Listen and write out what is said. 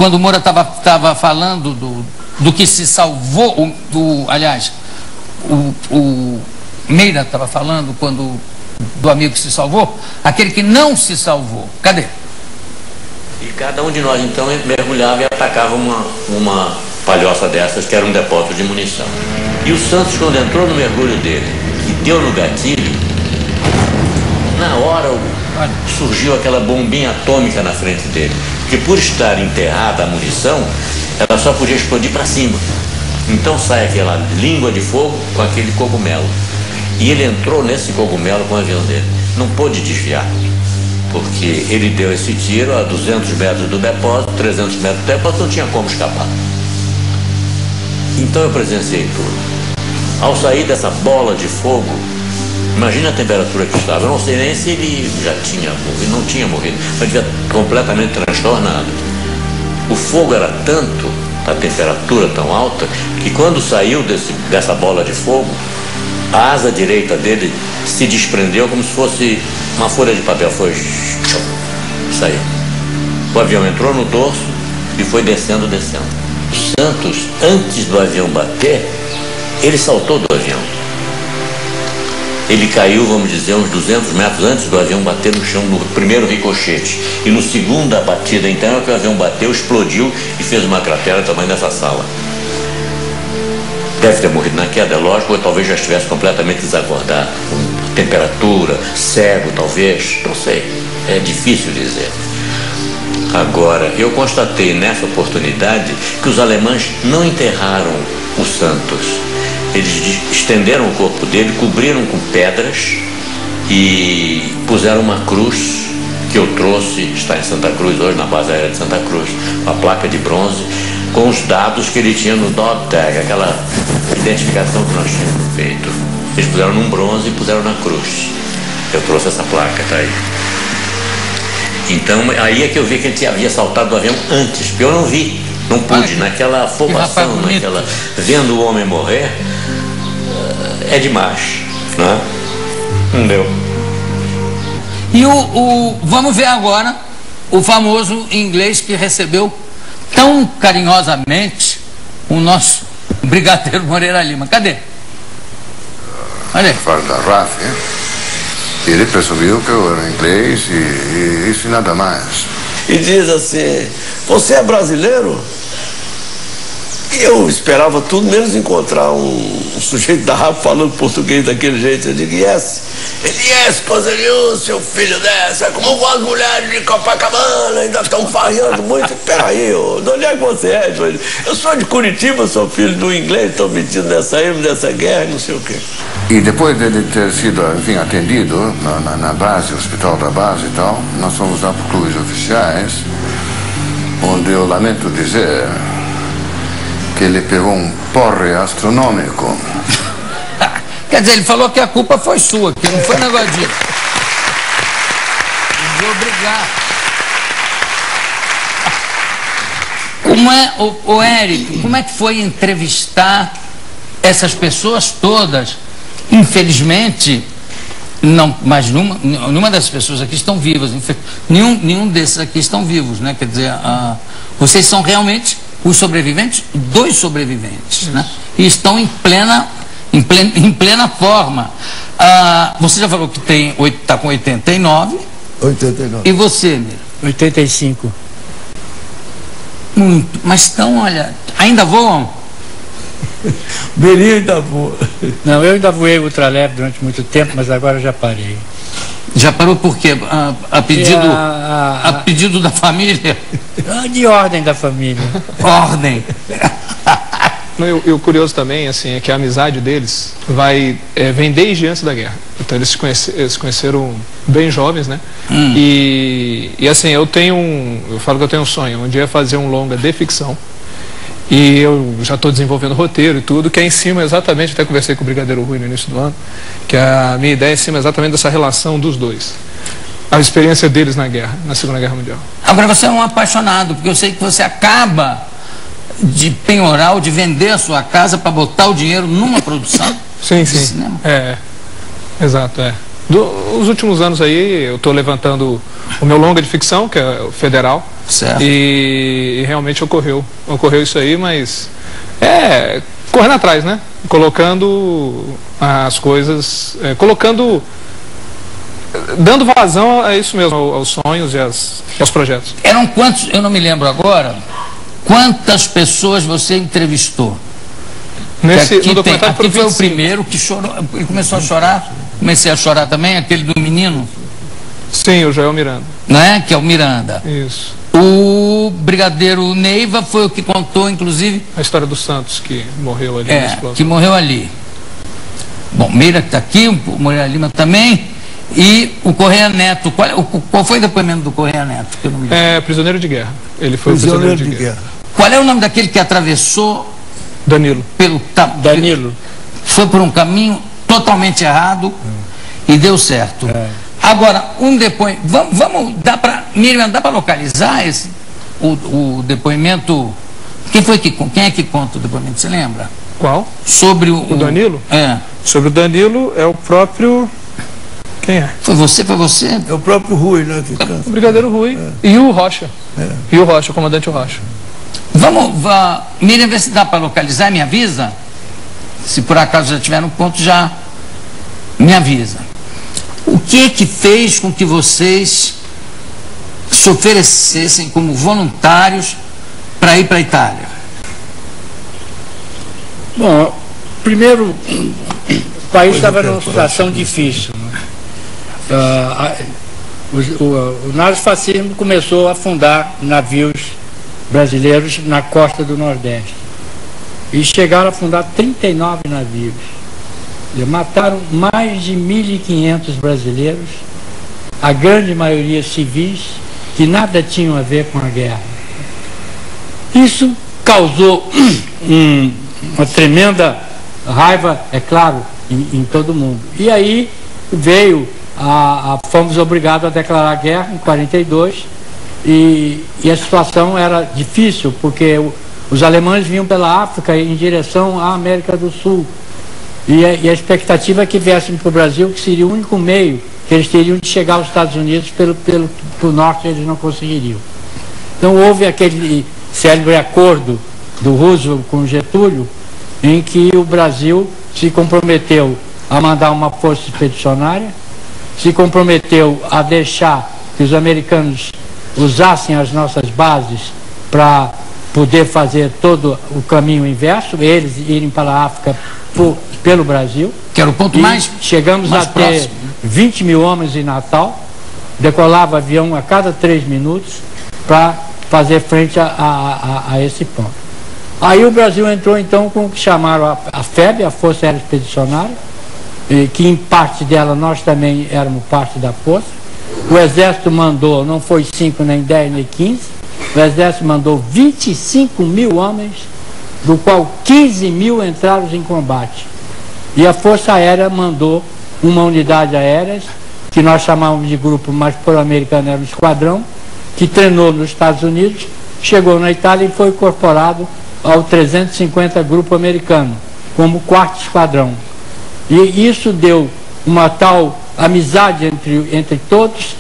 quando o Moura estava falando do que se salvou, aliás, o Meira estava falando do amigo que se salvou, aquele que não se salvou. Cadê? E cada um de nós, então, mergulhava e atacava uma palhoça dessas, que era um depósito de munição. E o Santos, quando entrou no mergulho dele, que deu no gatilho, na hora surgiu aquela bombinha atômica na frente dele, que por estar enterrada a munição, ela só podia explodir para cima. Então sai aquela língua de fogo com aquele cogumelo. E ele entrou nesse cogumelo com o avião dele. Não pôde desviar, porque ele deu esse tiro a 200 metros do depósito, 300 metros do depósito, não tinha como escapar. Então eu presenciei tudo. Ao sair dessa bola de fogo, imagina a temperatura que estava. Eu não sei nem se ele já tinha morrido, não tinha morrido, mas devia completamente transtornado. O fogo era tanto, a temperatura tão alta, que quando saiu dessa bola de fogo, a asa direita dele se desprendeu como se fosse uma folha de papel. Saiu. O avião entrou no dorso e foi descendo. O Santos, antes do avião bater, ele saltou do avião. Ele caiu, vamos dizer, uns 200 metros antes do avião bater no chão, no primeiro ricochete. E no segunda batida, então, é que o avião bateu, explodiu e fez uma cratera do tamanho dessa sala. Deve ter morrido na queda, é lógico, ou talvez já estivesse completamente desacordado, com temperatura, cego, talvez, não sei. É difícil dizer. Agora, eu constatei nessa oportunidade que os alemães não enterraram o Santos. Eles estenderam o corpo dele, cobriram com pedras e puseram uma cruz que eu trouxe, está em Santa Cruz hoje, na base aérea de Santa Cruz, uma placa de bronze com os dados que ele tinha no dog tag, aquela identificação que nós tínhamos no peito. Eles puseram num bronze e puseram na cruz. Eu trouxe essa placa, tá aí. Então, aí é que eu vi que ele havia saltado do avião antes, porque eu não vi, não pude, naquela afobação, vendo o homem morrer, é demais, né? Não deu. E vamos ver agora o famoso inglês que recebeu tão carinhosamente o nosso Brigadeiro Moreira Lima. Cadê? Olha aí. Fora da RAF, ele percebeu que eu era inglês e isso e nada mais. E diz assim: você é brasileiro? Eu esperava tudo menos encontrar um sujeito da RAF falando português daquele jeito. Eu digo, yes. Ele, yes, coisa nenhuma, seu filho dessa. Como as mulheres de Copacabana ainda estão farreando muito. Peraí, de onde é que você é? Eu sou de Curitiba, sou filho do inglês, estou metido nessa guerra, não sei o quê. E depois dele ter sido, enfim, atendido na base, hospital da base e tal, nós fomos lá para clubes oficiais, onde eu lamento dizer que ele pegou um porre astronômico. Quer dizer, ele falou que a culpa foi sua, que não foi negócio disso. Vou obrigar. Como é, o Érico, como é que foi entrevistar essas pessoas todas? Infelizmente, não, mas nenhuma dessas pessoas aqui estão vivas. Nenhum desses aqui estão vivos, né? Quer dizer, vocês são realmente os sobreviventes, dois sobreviventes, né? E estão em plena forma. Você já falou que está com 89. 89. E você, Mira? 85. Muito. Mas estão, olha, ainda voam? Belinha ainda voa. Não, eu ainda voei ultraleve durante muito tempo, mas agora já parei. Já parou por quê? A pedido da família? De ordem da família. Ordem. E o curioso também, assim, é que a amizade deles vem desde antes da guerra. Então eles se conheceram bem jovens, né? E assim, eu falo que eu tenho um sonho, um dia fazer um longa de ficção. E eu já estou desenvolvendo roteiro e tudo, que é em cima exatamente, até conversei com o Brigadeiro Rui no início do ano, que a minha ideia é em cima exatamente dessa relação dos dois. A experiência deles na guerra, na Segunda Guerra Mundial. Agora você é um apaixonado, porque eu sei que você acaba de penhorar ou de vender a sua casa para botar o dinheiro numa produção sim, de sim. cinema. Exato, Os últimos anos aí eu estou levantando o meu longa de ficção, que é o Federal, Certo. E realmente ocorreu isso aí, mas correndo atrás, né? Colocando as coisas, dando vazão a isso mesmo, aos sonhos e aos projetos. Eram quantos, eu não me lembro agora, quantas pessoas você entrevistou? No documentário aqui foi o primeiro que chorou, ele começou a chorar, comecei a chorar também, aquele do menino. Sim, o Joel Miranda. Não é? Que é o Miranda. Isso. O brigadeiro Neiva foi o que contou, inclusive... A história do Santos, que morreu ali na explosão. Que morreu ali. Bom, Meira que está aqui, o Moreira Lima também, e o Correia Neto. Qual foi o depoimento do Correia Neto? Que eu não me lembro. Prisioneiro de guerra. Ele foi prisioneiro de guerra. Qual é o nome daquele que atravessou... Danilo. Danilo. Foi por um caminho totalmente errado e deu certo. Agora, um depoimento... Vamos dar para... Miriam, dá para localizar o depoimento... Quem é que conta o depoimento? Você lembra? Qual? Sobre o Danilo? Sobre o Danilo é o próprio... Quem é? Foi você? É o próprio Rui, né? O brigadeiro Rui. E o Rocha. E o Rocha, o comandante Rocha. Miriam, vê se dá para localizar e me avisa. Se por acaso já tiver no ponto, já me avisa. O que fez com que vocês se oferecessem como voluntários para ir para a Itália? Bom, primeiro, o país estava numa situação difícil. O nazifascismo começou a afundar navios brasileiros na costa do Nordeste. E chegaram a afundar 39 navios. Mataram mais de 1.500 brasileiros, a grande maioria civis, que nada tinham a ver com a guerra. Isso causou uma tremenda raiva, é claro, em todo mundo. E aí fomos obrigados a declarar guerra em 42, e a situação era difícil, porque os alemães vinham pela África em direção à América do Sul. E a expectativa é que viessem para o Brasil, que seria o único meio que eles teriam de chegar aos Estados Unidos pelo norte, eles não conseguiriam. Então houve aquele célebre acordo do Roosevelt com Getúlio, em que o Brasil se comprometeu a mandar uma força expedicionária, se comprometeu a deixar que os americanos usassem as nossas bases para poder fazer todo o caminho inverso, eles irem para a África pelo Brasil. Que era o ponto mais chegamos mais a ter próximo. 20 mil homens em Natal, decolava avião a cada 3 minutos para fazer frente a esse ponto. Aí o Brasil entrou então com o que chamaram a FEB, a Força Aérea Expedicionária, que em parte dela nós também éramos parte da força. O Exército mandou, não foi 5, nem 10, nem 15, o Exército mandou 25 mil homens, do qual 15 mil entraram em combate. E a Força Aérea mandou uma unidade aérea, que nós chamávamos de grupo, mas por americano era um esquadrão, que treinou nos Estados Unidos, chegou na Itália e foi incorporado ao 350 Grupo Americano, como 4º esquadrão. E isso deu uma tal amizade entre todos,